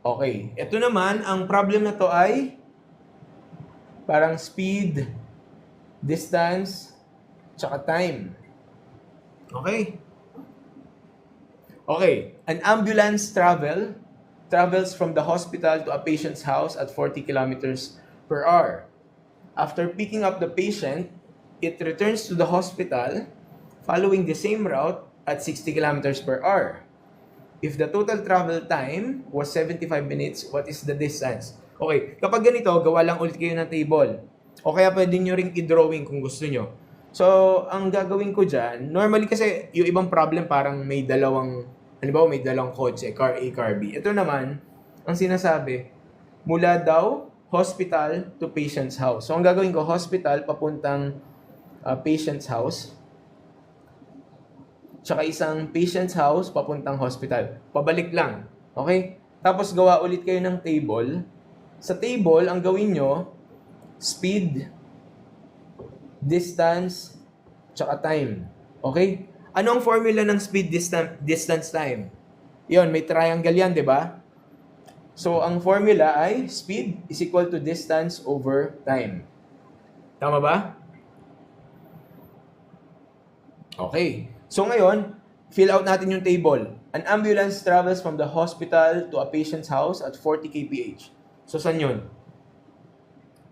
Okay. Ito naman, ang problem na to ay parang speed, distance, tsaka time. Okay? Okay. An ambulance travels from the hospital to a patient's house at 40 kilometers per hour. After picking up the patient, it returns to the hospital following the same route at 60 kilometers per hour. If the total travel time was 75 minutes, what is the distance? Okay, kapag ganito, gawa lang ulit kayo ng table. O kaya pwede nyo ring i-drawing kung gusto nyo. So, ang gagawin ko dyan, normally kasi yung ibang problem parang may dalawang, halimbawa may dalawang kotse, car A, car B. Ito naman, ang sinasabi, mula daw hospital to patient's house. So, ang gagawin ko, hospital papuntang patient's house. Tsaka isang patient's house papuntang hospital. Pabalik lang. Okay? Tapos gawa ulit kayo ng table. Sa table, ang gawin nyo, speed, distance, tsaka time. Okay? Ano ang formula ng speed, distance, time? Yon, may triangle yan, di ba? So, ang formula ay speed is equal to distance over time. Tama ba? Okay. So ngayon, fill out natin yung table. An ambulance travels from the hospital to a patient's house at 40 kph. So saan yun?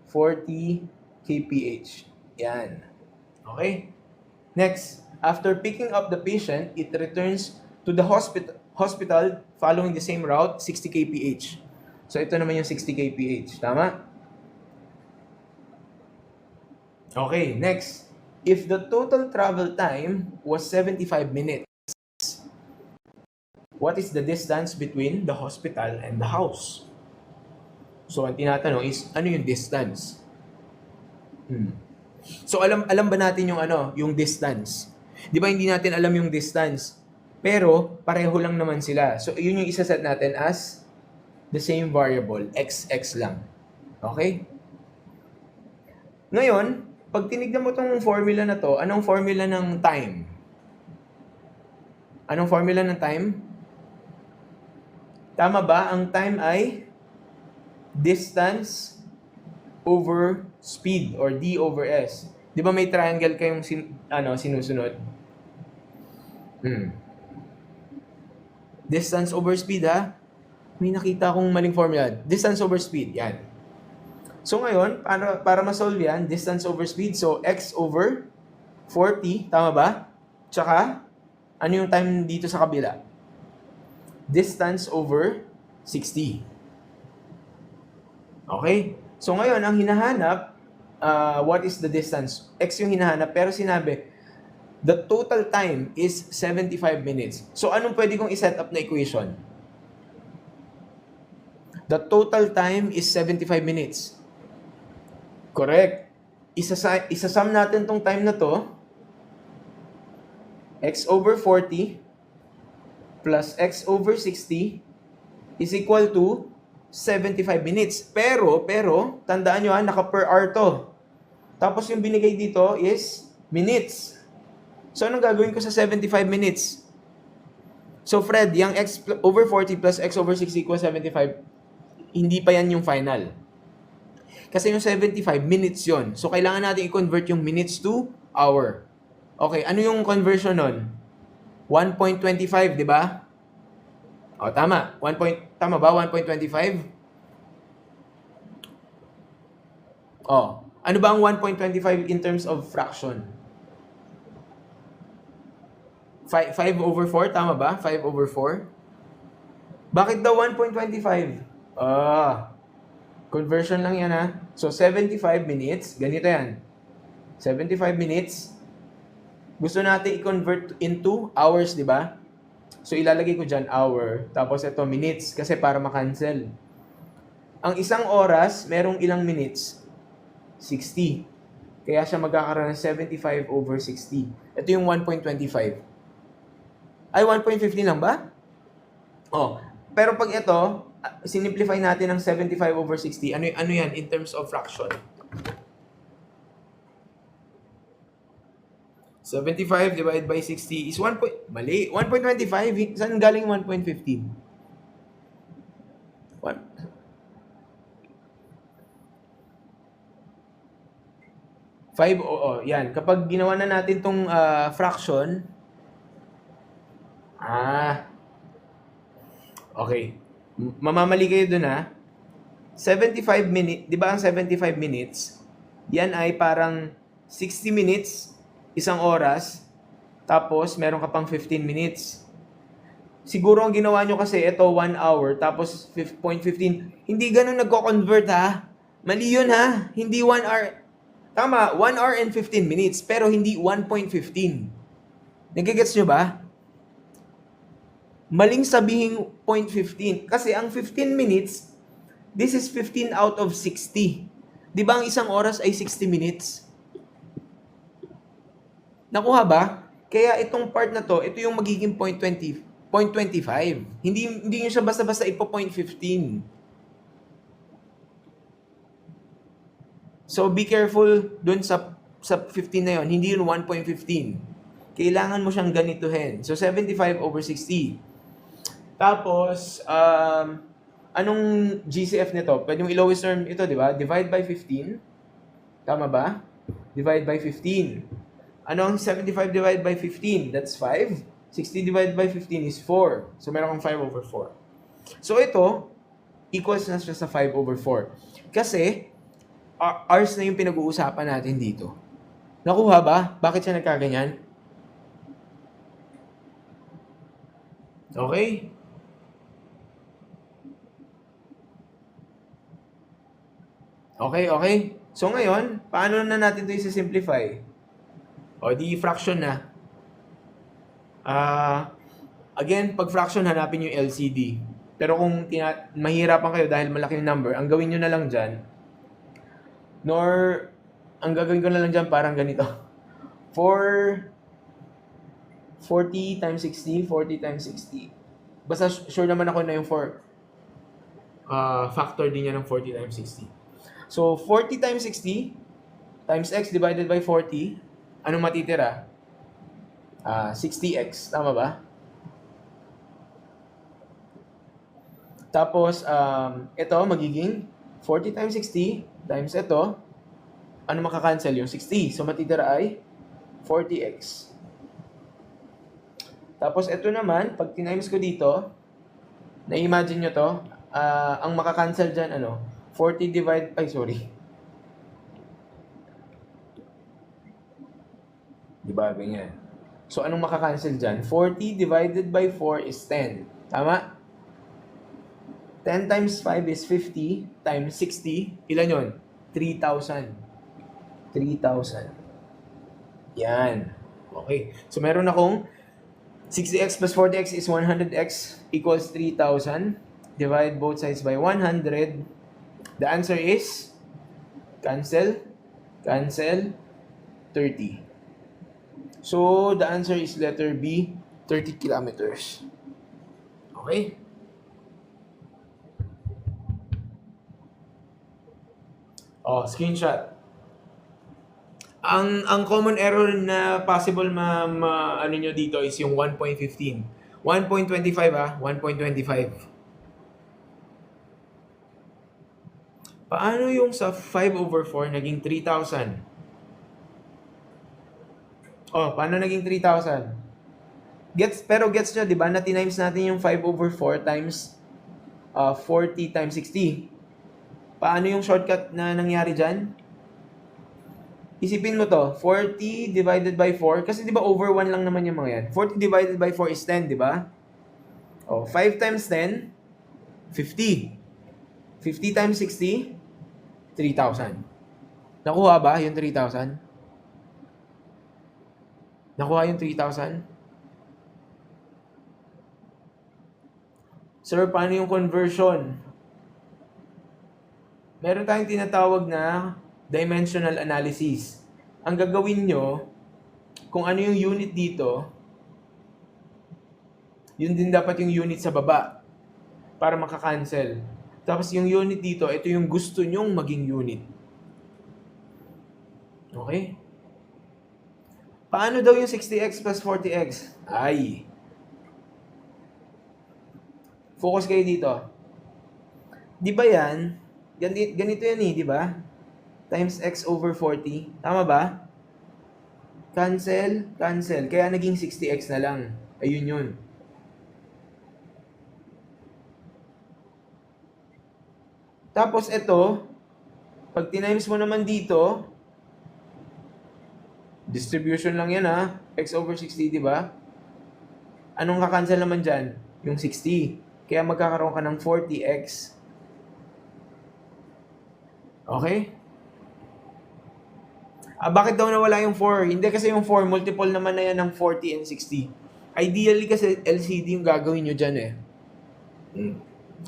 40 kph. Yan. Okay? Next, after picking up the patient, it returns to the hospital following the same route, 60 kph. So ito naman yung 60 kph. Tama? Okay, next. If the total travel time was 75 minutes, what is the distance between the hospital and the house? So, ang tinatanong is, ano yung distance? So, alam ba natin yung distance? Di ba hindi natin alam yung distance? Pero, pareho lang naman sila. So, yun yung isaset natin as the same variable, x lang. Okay? Ngayon, pag tinignan mo tong formula na to, anong formula ng time? Anong formula ng time? Tama ba? Ang time ay distance over speed or d over s. Di ba may triangle kayong sinusunod? Distance over speed, ha? May nakita akong maling formula. Distance over speed, yan. So ngayon, para ma-solve yan, distance over speed, so x over 40, tama ba? Tsaka, ano yung time dito sa kabila? Distance over 60. Okay? So ngayon, ang hinahanap, what is the distance? X yung hinahanap, pero sinabi, the total time is 75 minutes. So anong pwede kong i-set up na equation? The total time is 75 minutes. Correct. Isasum natin tong time na to. X over 40 plus X over 60 is equal to 75 minutes. Pero, tandaan nyo naka per hour to. Tapos yung binigay dito is minutes. So, anong gagawin ko sa 75 minutes? So, Fred, yung X over 40 plus X over 60 equals 75, hindi pa yan yung final. Kasi yung 75 minutes yon. So, kailangan natin i-convert yung minutes to hour. Okay, ano yung conversion nun? 1.25, di ba? O, tama. Tama ba? 1.25? O, ano ba ang 1.25 in terms of fraction? 5 over 4, tama ba? 5 over 4? Bakit daw 1.25? Conversion lang yan, ha? So, 75 minutes, ganito yan. 75 minutes, gusto natin i-convert into hours, di ba? So, ilalagay ko dyan hour, tapos ito minutes, kasi para makancel. Ang isang oras, merong ilang minutes? 60. Kaya siya magkakaroon ng 75 over 60. Ito yung 1.25. Ay, 1.15 lang ba? Oh, pero pag ito, sinimplify natin ng 75 over 60. Ano yan in terms of fraction? 75 divided by 60 is 1.25. Saan galing 1.15? What? Five, oo, yan. Kapag ginawa na natin tong fraction, okay. Mamamali kayo dun 75 minutes, di ba ang 75 minutes, yan ay parang 60 minutes, isang oras, tapos meron ka pang 15 minutes. Siguro ang ginawa nyo kasi, ito 1 hour, tapos 0.15. Hindi ganun nagko-convert Mali yun Hindi 1 hour. Tama, 1 hour and 15 minutes, pero hindi 1.15. Nagigets nyo ba? Maling sabihing 0.15. Kasi ang 15 minutes, this is 15 out of 60. Di ba ang isang oras ay 60 minutes? Nakuha ba? Kaya itong part na to, ito yung magiging 0.25. Hindi nyo siya basta-basta ipo 0.15. So be careful dun sa 15 na yon, hindi yun 1.15. Kailangan mo siyang ganituhin. So 75 over 60. Tapos, anong GCF nito? Pwede mong i-lowest term ito, di ba? Divide by 15. Tama ba? Divide by 15. Ano ang 75 divided by 15? That's 5. 60 divided by 15 is 4. So, meron kang 5 over 4. So, ito, equals na siya sa 5 over 4. Kasi, hours na yung pinag-uusapan natin dito. Nakuha ba? Bakit siya nagkaganyan? Okay? Okay. So ngayon, paano na natin ito i-simplify? O di fraction na. Again, pag fraction, hanapin yung LCD. Pero kung mahirapan kayo dahil malaki yung number, ang gawin nyo na lang dyan, ang gagawin ko na lang dyan parang ganito. 40 times 60, 40 times 60. Basta sure naman ako na yung factor din niya ng 40 times 60. So, 40 times 60 times x divided by 40, anong matitira? 60x. Tama ba? Tapos, ito magiging 40 times 60 times ito. Ano makakancel? Yung 60. So, matitira ay 40x. Tapos, ito naman, pag tinimes ko dito, na-imagine nyo to, ang makakancel dyan, 40 divide, Diba? Ganyan. So, anong makakancel dyan? 40 divided by 4 is 10. Tama? 10 times 5 is 50 times 60. Ilan yun? 3,000. 3,000. Yan. Okay. So, meron akong 60x plus 40x is 100x equals 3,000. Divide both sides by 100. The answer is cancel, 30. So, the answer is letter B, 30 kilometers. Okay? Screenshot. Ang common error na possible ano nyo dito is yung 1.15. 1.25 1.25. Paano yung sa 5 over 4 naging 3,000? Paano naging 3,000? Pero gets nyo, di ba? Na-times natin yung 5 over 4 times 40 times 60. Paano yung shortcut na nangyari dyan? Isipin mo to, 40 divided by 4. Kasi di ba over 1 lang naman yung mga yan. 40 divided by 4 is 10, di ba? 5 times 10, 50. 50 times 60, 3,000. Nakuha ba yung 3,000? Nakuha yung 3,000? Sir, paano yung conversion? Meron tayong tinatawag na dimensional analysis. Ang gagawin nyo, kung ano yung unit dito, yun din dapat yung unit sa baba para makakancel. Tapos yung unit dito, ito yung gusto nyong maging unit. Okay? Paano daw yung 60x plus 40x? Focus kayo dito. Di ba yan? Ganito yan di ba? Times x over 40. Tama ba? Cancel, cancel. Kaya naging 60x na lang. Ayun yun. Tapos ito, pag tinimes mo naman dito, distribution lang yan x over 60, di ba? Anong kakancel naman dyan? Yung 60. Kaya magkakaroon ka ng 40x. Okay? Bakit daw nawala yung 4? Hindi kasi yung 4, multiple naman na yan ng 40 and 60. Ideally kasi LCD yung gagawin nyo dyan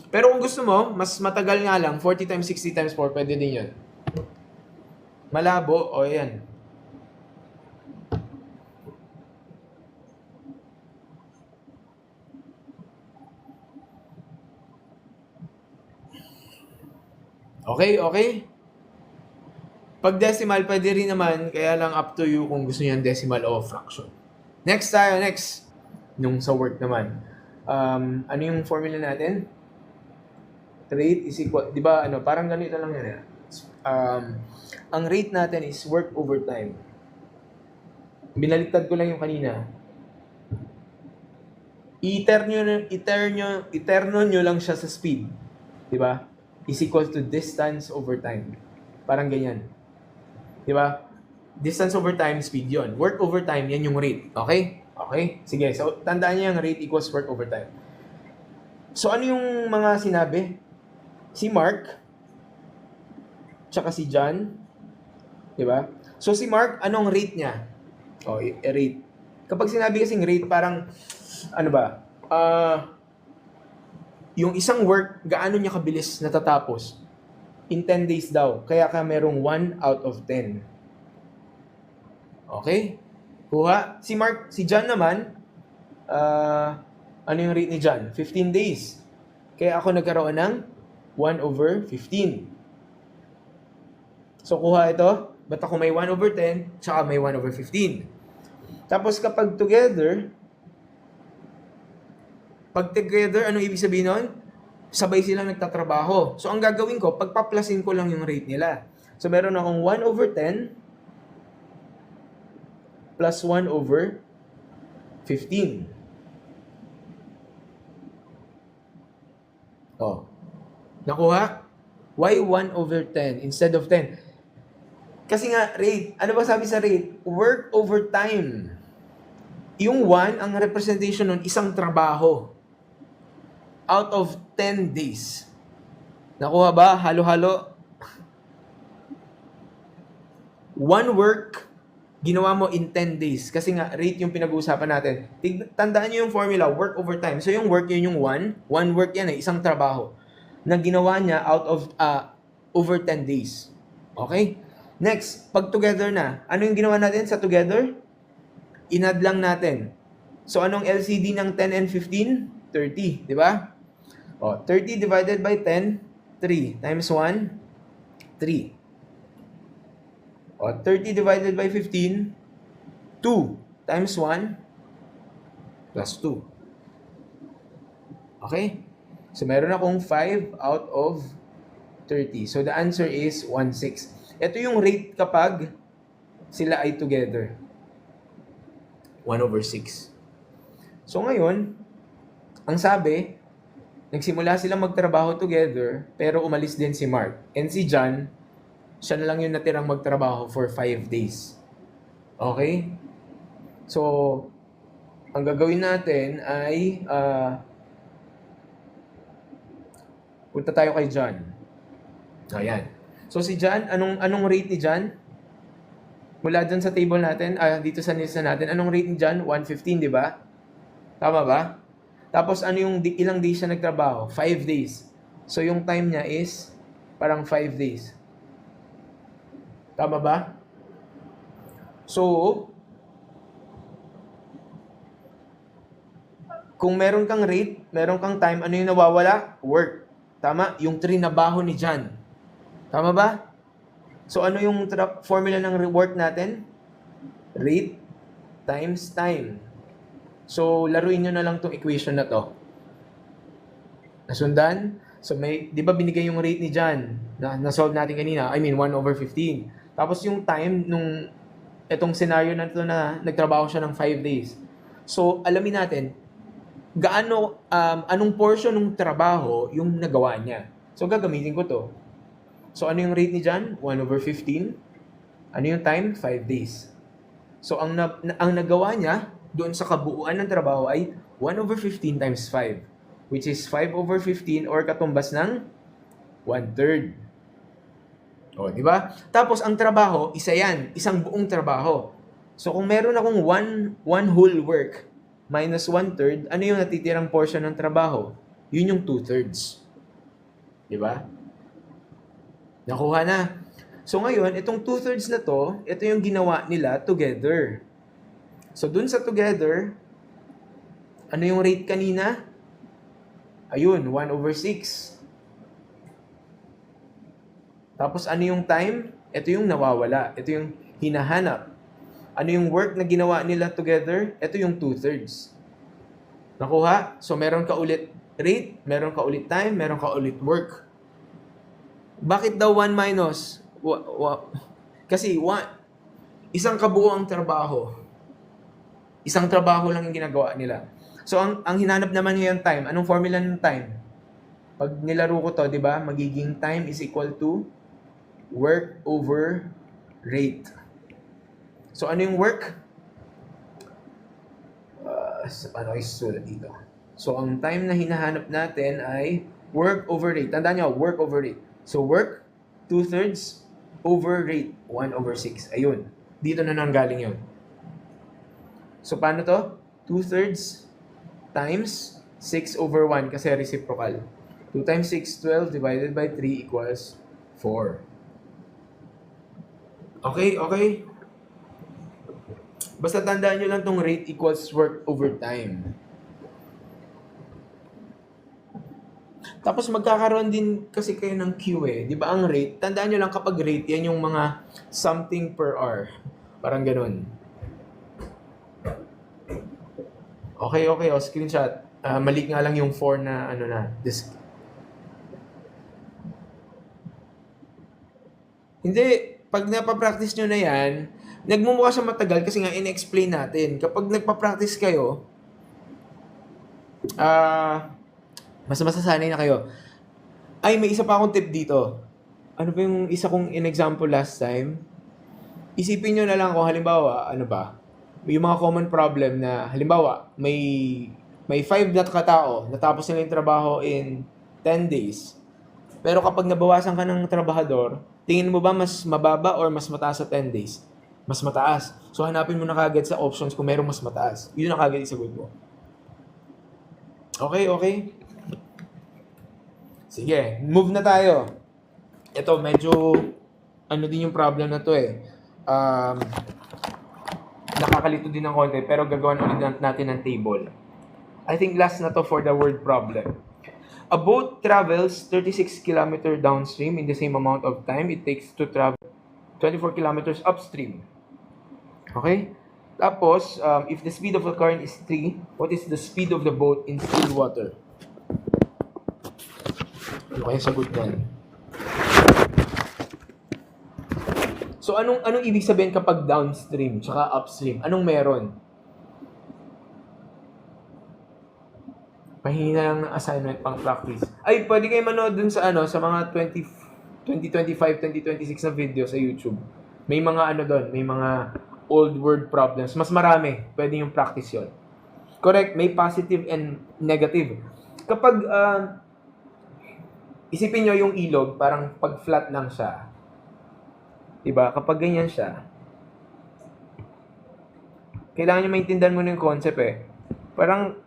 Pero kung gusto mo, mas matagal nga lang, 40 times 60 times 4, pwede din yun. Malabo, yan. Okay? Pag decimal, pwede rin naman, kaya lang up to you kung gusto niyan decimal o fraction. Next. Nung sa work naman. Ano yung formula natin? Rate is equal, di ba, parang ganito lang yan. Ang rate natin is work over time. Binaliktad ko lang yung kanina. Iterno nyo lang siya sa speed. Di ba? Is equal to distance over time. Parang ganyan. Di ba? Distance over time, speed yon. Work over time, yan yung rate. Okay? Sige, so tandaan niyo yung rate equals work over time. So ano yung mga sinabi? Si Mark, tsaka si John, di ba? So si Mark, anong rate niya? Rate. Kapag sinabi kasing rate, parang, yung isang work, gaano niya kabilis natatapos? In 10 days daw. Kaya ka merong 1 out of 10. Okay? Kuha. Si John naman, ano yung rate ni John? 15 days. Kaya ako nagkaroon ng 1 over 15. So, kuha ito. Ba't ako may 1 over 10, tsaka may 1 over 15. Tapos kapag together, ano ibig sabihin nun? Sabay silang nagtatrabaho. So, ang gagawin ko, pagpaplasin ko lang yung rate nila. So, meron akong 1 over 10 plus 1 over 15. Nakuha? Why 1 over 10 instead of 10? Kasi nga, rate. Ano ba sabi sa rate? Work over time. Yung 1, ang representation nun, isang trabaho. Out of 10 days. Nakuha ba? Halo-halo. 1 work, ginawa mo in 10 days. Kasi nga, rate yung pinag-uusapan natin. Tandaan nyo yung formula, work over time. So yung work, yun yung 1. 1 work yan isang trabaho. Na ginawa niya out of over 10 days. Okay? Next, pag together na, ano yung ginawa natin sa together? Inad lang natin. So anong LCD ng 10 and 15? 30, di ba? 30 divided by 10, 3 times 1, 3. 30 divided by 15, 2 times 1 plus 2. Okay? So, meron akong 5 out of 30. So, the answer is 1/6. Ito yung rate kapag sila ay together. 1 over 6. So, ngayon, ang sabi, nagsimula silang magtrabaho together, pero umalis din si Mark. And si John, siya na lang yung natirang magtrabaho for 5 days. Okay? So, ang gagawin natin ay punta tayo kay John. Ayan. So si John, anong rate ni John? Mula dyan sa table natin, dito sa lista natin, anong rate ni John? 115, di ba? Tama ba? Tapos ano yung ilang days siya nagtrabaho? 5 days. So yung time niya is parang 5 days. Tama ba? So, kung meron kang rate, meron kang time, ano yung nawawala? Work. Tama? Yung trinabaho ni John. Tama ba? So, ano yung formula ng work natin? Rate times time. So, laruin nyo na lang tong equation na to. Nasundan? So may, 'di ba binigay yung rate ni John na na-solve natin kanina? I mean 1/15. Tapos yung time nung etong scenario na to na nagtrabaho siya ng 5 days. So alamin natin gaano anong portion ng trabaho yung nagawa niya. So gagamitin ko to. So ano yung rate ni John? 1/15. Ano yung time? 5 days. So ang nagawa niya doon sa kabuuan ng trabaho ay 1/15 times 5, which is 5/15 or katumbas ng 1/3. O, di ba? Tapos ang trabaho, isa yan, isang buong trabaho. So kung meron akong one whole work minus 1/3, ano yung natitirang portion ng trabaho? Yun yung 2/3. Di ba? Nakuha na. So ngayon, itong 2/3 na to, ito yung ginawa nila together. So dun sa together, ano yung rate kanina? Ayun, 1/6. Tapos ano yung time? Ito yung nawawala. Ito yung hinahanap. Ano yung work na ginawa nila together? Ito yung 2/3. Nakuha? So meron ka ulit rate, meron ka ulit time, meron ka ulit work. Bakit daw 1 minus? Kasi isang kabuuang trabaho. Isang trabaho lang yung ginagawa nila. So ang hinanap naman ngayon time, anong formula ng time? Pag nilaro ko to, 'di ba? Magiging time is equal to work over rate. So ano yung work? Paano ko isusulat dito? So ang time na hinahanap natin ay work over rate. Tandaan niyo, work over rate. So work 2/3 over rate 1/6. Ayun. Dito na nanggaling yun. So paano to? 2/3 times 6/1 kasi reciprocal. 2 times 6, 12 divided by 3 equals 4. Okay? Basta tandaan nyo lang tong rate equals work over time. Tapos magkakaroon din kasi kayo ng Q eh. Di ba ang rate? Tandaan nyo lang kapag rate, yan yung mga something per hour. Parang ganun. Okay. O, screenshot. Mali nga lang yung 4 na ano na. Hindi. Pag napapractice nyo na yan, nagmumukha siya matagal kasi nga in-explain natin. Kapag nagpa-practice kayo, mas masasanay na kayo. Ay, may isa pa akong tip dito. Ano ba yung isa kong in-example last time? Isipin nyo na lang kung halimbawa, yung mga common problem na, halimbawa, may 5 na katao, natapos nila yung trabaho in 10 days. Pero kapag nabawasan ka ng trabahador, tingin mo ba mas mababa or mas mataas sa 10 days? Mas mataas. So hanapin mo na kagad sa options kung merong mas mataas. Yun na kagad isagot mo. Okay? Sige, move na tayo. Ito, medyo, din yung problem na to eh. Nakakalito din ng konti, pero gagawin ulit natin ng table. I think last na to for the word problem. A boat travels 36 km downstream in the same amount of time it takes to travel 24 km upstream. Okay? Tapos, if the speed of the current is 3, what is the speed of the boat in still water? Ano kaya sagot niyan? So, anong ibig sabihin kapag downstream tsaka upstream? Anong meron? Pahingi na lang ng assignment pang practice. Ay, pwede kayo manood dun sa sa mga 2025, 2026 na video sa YouTube. May mga doon, may mga old word problems. Mas marami, pwede yung practice yon. Correct, may positive and negative. Kapag, isipin nyo yung ilog, parang pag flat lang siya. Diba? Kapag ganyan siya, kailangan nyo maintindihan mo yung concept eh. Parang,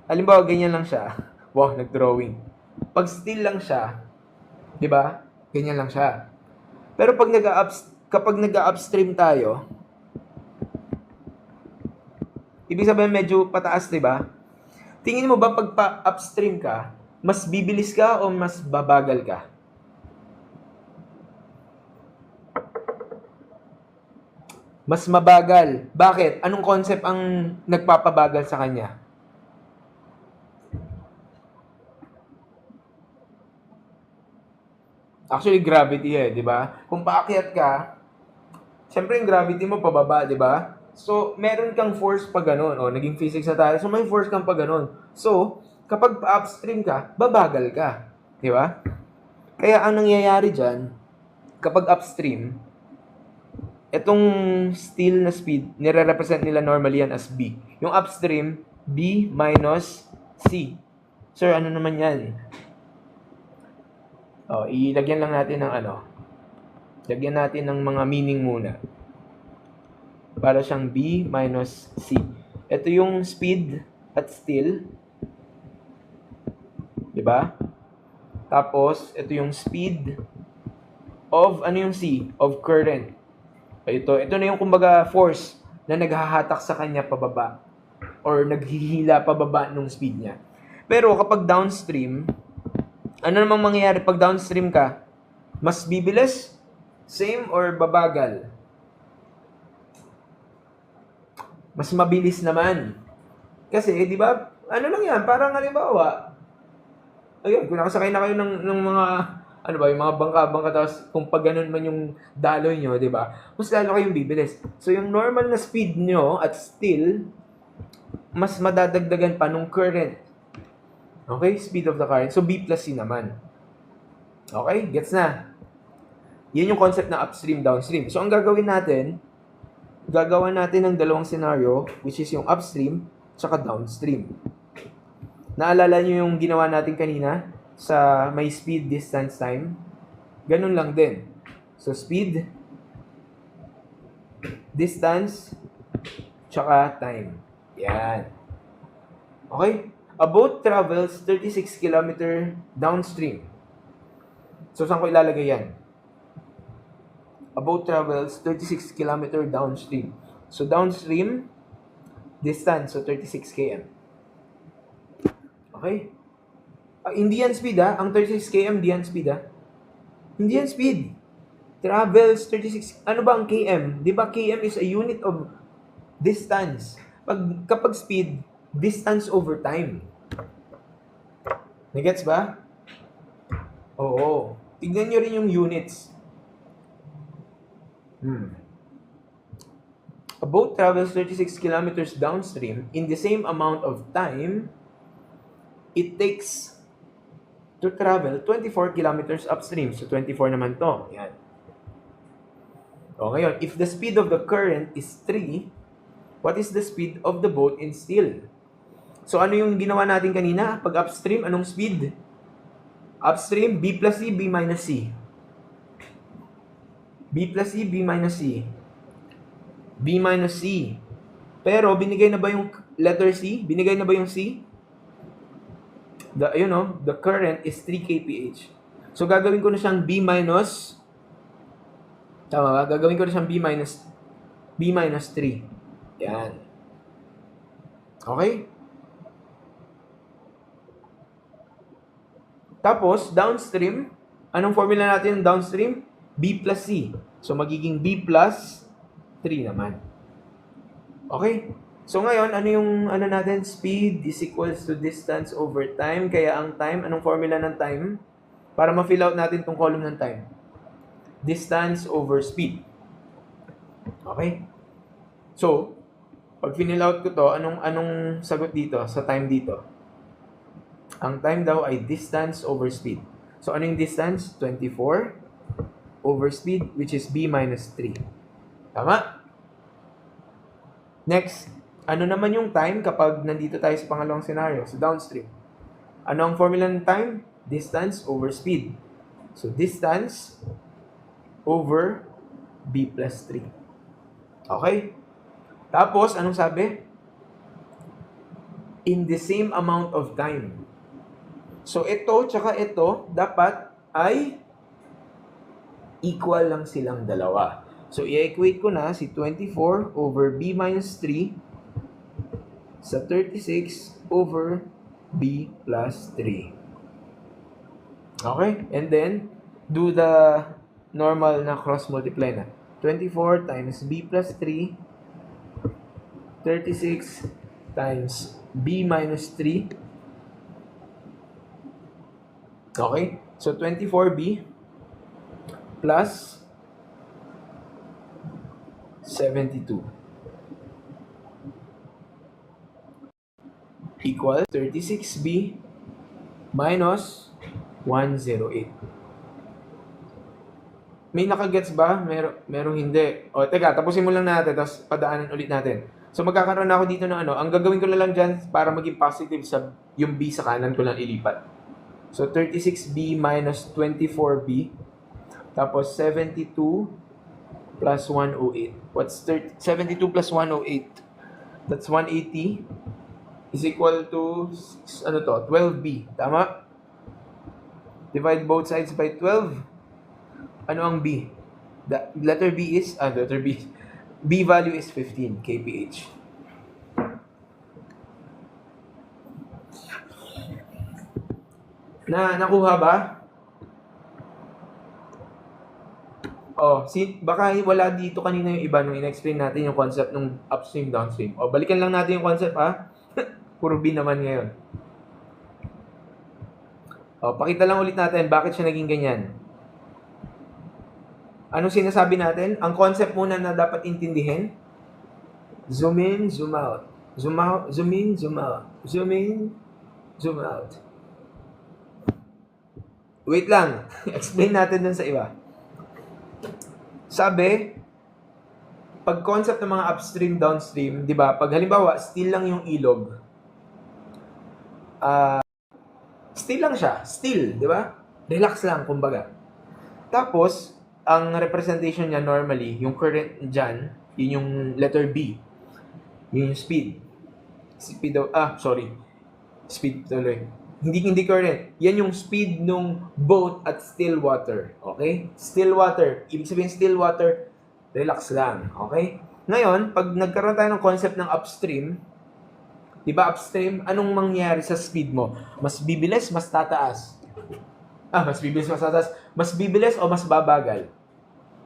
halimbawa, ganyan lang siya. Wow, nag-drawing. Pag still lang siya, di ba? Ganyan lang siya. Pero kapag nag-upstream tayo, ibig sabihin medyo pataas, di ba? Tingin mo ba pag pa-upstream ka, mas bibilis ka o mas babagal ka? Mas mabagal. Bakit? Anong concept ang nagpapabagal sa kanya? Actually, gravity di ba? Kung paakyat ka, siyempre yung gravity mo pababa, di ba? So, meron kang force pa ganun. O, naging physics na tayo. So, may force kang pa ganun. So, kapag pa-upstream ka, babagal ka. Di ba? Kaya ang nangyayari dyan, kapag upstream, itong still na speed, nire-represent nila normally yan as B. Yung upstream, B minus C. Sir, ano naman yan? O, ilagyan lang natin ng lagyan natin ng mga meaning muna. Para siyang B minus C. Ito yung speed at still. Diba? Tapos, ito yung speed of, ano yung C? Of current. Ito na yung kumbaga force na naghahatak sa kanya pababa or naghihila pababa nung speed niya. Pero kapag downstream, ano namang mangyayari pag downstream ka? Mas bibilis? Same or babagal? Mas mabilis naman. Kasi, di ba, ano lang yan, parang halimbawa, ayun, kung nakasakay na kayo ng mga, ano ba, yung mga bangka-bangka, tapos kung pag ganun man yung daloy nyo, di ba, mas lalo kayong bibilis. So, yung normal na speed nyo at still, mas madadagdagan pa nung current. Okay? Speed of the current. So, B plus C naman. Okay? Gets na? Yan yung concept na upstream, downstream. So, ang gagawin natin, gagawa natin ng dalawang scenario, which is yung upstream, tsaka downstream. Naalala nyo yung ginawa natin kanina sa may speed, distance, time? Ganun lang din. So, speed, distance, tsaka time. Yan. Okay? A boat travels 36 km downstream. So, saan ko ilalagay yan? A boat travels 36 km downstream. So, downstream, distance, so 36 km. Okay? Hindi yan speed ang 36 km, hindi yan speed Hindi yan speed. Travels 36, ano ba ang km? Di ba km is a unit of distance. Kapag speed, distance over time. Nagets ba? Oo. Tignan nyo rin yung units. A boat travels 36 kilometers downstream in the same amount of time it takes to travel 24 kilometers upstream. So, 24 naman to. Yan. O, ngayon, if the speed of the current is 3, what is the speed of the boat in still? So, ano yung ginawa natin kanina? Pag upstream, anong speed? Upstream, B plus C, B minus C. B plus C, B minus C. B minus C. Pero, binigay na ba yung letter C? Binigay na ba yung C? The current is 3 kph. So, gagawin ko na siyang B minus, tama ba? Gagawin ko na siyang B minus 3. Yan. Okay? Tapos, downstream, anong formula natin ng downstream? B plus C. So, magiging B plus 3 naman. Okay? So, ngayon, ano natin? Speed is equals to distance over time. Kaya ang time, anong formula ng time? Para ma-fill out natin tong column ng time. Distance over speed. Okay? So, pag fill out ko to, anong sagot dito, sa time dito? Ang time daw ay distance over speed. So, ano yung distance? 24 over speed, which is B minus 3. Tama? Next, ano naman yung time kapag nandito tayo sa pangalawang scenario, sa downstream? Ano ang formula ng time? Distance over speed. So, distance over B plus 3. Okay? Tapos, anong sabi? In the same amount of time. So, ito, tsaka ito, dapat ay equal lang silang dalawa. So, i-equate ko na si 24 over B minus 3 sa 36 over B plus 3. Okay? And then, do the normal na cross multiply na. 24 times B plus 3, 36 times B minus 3. Okay? So, 24B plus 72 equals 36B minus 108. May nakagets ba? Merong hindi. O, teka, tapusin mo lang natin, tapos padaanan ulit natin. So, magkakaroon na ako dito ng ano. Ang gagawin ko na lang dyan para maging positive sa yung B sa kanan ko lang ilipat. So, 36B minus 24B. Tapos, 72 plus 108. What's 72 plus 108? That's 180 is equal to, 12B. Tama? Divide both sides by 12. Ano ang B? The letter B is, B value is 15 kph. Nakuha ba? Baka wala dito kanina yung iba nung in-explain natin yung concept ng upstream, downstream. Balikan lang natin yung concept ha. Puro B naman ngayon. Pakita lang ulit natin bakit siya naging ganyan. Anong sinasabi natin? Ang concept muna na dapat intindihin, zoom in, zoom out. Zoom out, zoom in, zoom out. Zoom in, zoom out. Wait lang. Explain natin dun sa iba. Sabi, pag concept ng mga upstream, downstream, di ba? Pag halimbawa, still lang yung ilog. Still lang siya. Still, di ba? Relax lang, kumbaga. Tapos, ang representation niya normally, yung current dyan, yun yung letter B. Yun yung speed. Speed tuloy. Hindi current. Yan yung speed nung boat at still water. Okay? Still water. Ibig sabihin still water, relax lang. Okay? Ngayon, pag nagkaroon tayo ng concept ng upstream, di ba upstream, anong mangyayari sa speed mo? Mas bibilis, mas tataas. Mas bibilis, mas tataas. Mas bibilis o mas babagal?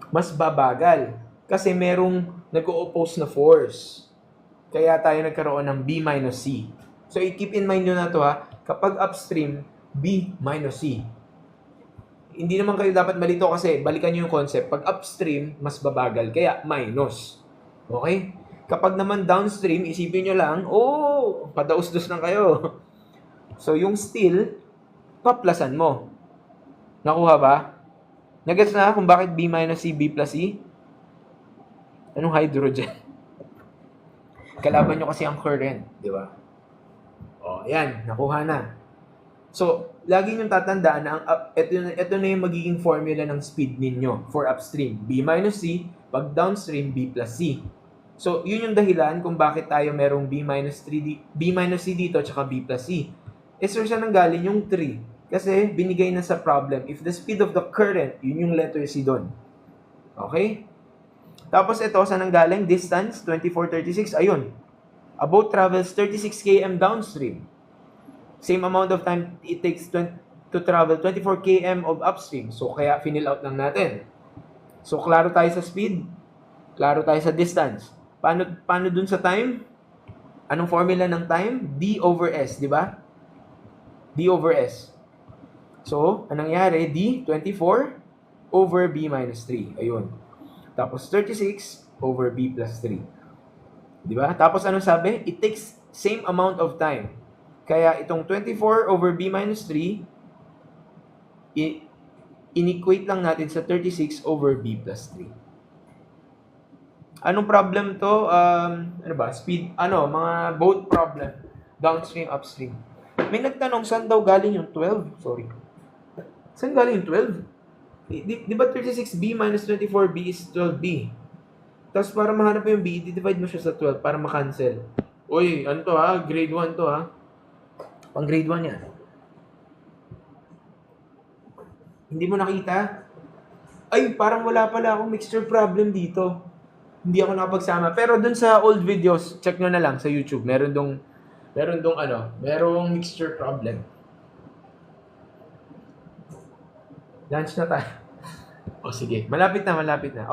Mas babagal. Kasi merong nag-o-oppose na force. Kaya tayo nagkaroon ng B minus C. So, i-keep in mind nyo na to ha. Kapag upstream, B minus C. Hindi naman kayo dapat malito kasi balikan nyo yung concept. Pag upstream, mas babagal. Kaya minus. Okay? Kapag naman downstream, isipin nyo lang, padaus-dus lang kayo. So, yung still, paplasan mo. Nakuha ba? Nagets na kung bakit B minus C, B plus C? Anong hydrogen? Kalaban nyo kasi ang current, di ba? Yan, nakuha na. So, lagi nyo tatandaan na ito na yung magiging formula ng speed ninyo for upstream. B minus C, pag downstream, B plus C. So, yun yung dahilan kung bakit tayo merong B minus C dito, tsaka B plus C. Sir, saan nanggaling yung 3? Kasi binigay na sa problem, if the speed of the current, yun yung letter C doon. Okay? Tapos ito, saan nanggaling? Distance, 24:36. Ayun. A boat travels 36 km downstream. Same amount of time it takes to travel 24 km of upstream. So, kaya finill out lang natin. So, klaro tayo sa speed. Klaro tayo sa distance. Paano dun sa time? Anong formula ng time? D over S, di ba? D over S. So, anong nangyari? D, 24 over B minus 3. Ayun. Tapos, 36 over B plus 3. Di ba? Tapos, anong sabi? It takes same amount of time. Kaya, itong 24 over B minus 3, in-equate lang natin sa 36 over B plus 3. Anong problem to? Speed, mga boat problem. Downstream, upstream. May nagtanong, saan daw galing yung 12? Sorry. Saan galing yung 12? Di ba 36B minus 24B is 12B? Tapos para mahanap mo yung B, i-divide mo siya sa 12 para makancel. Uy, ano to ha? Grade 1 to ha? Pang grade 1 yan. Hindi mo nakita? Ay, parang wala pala akong mixture problem dito. Hindi ako nakapagsama. Pero dun sa old videos, check nyo na lang sa YouTube. Merong mixture problem. Lunch na tayo. Sige. Malapit na.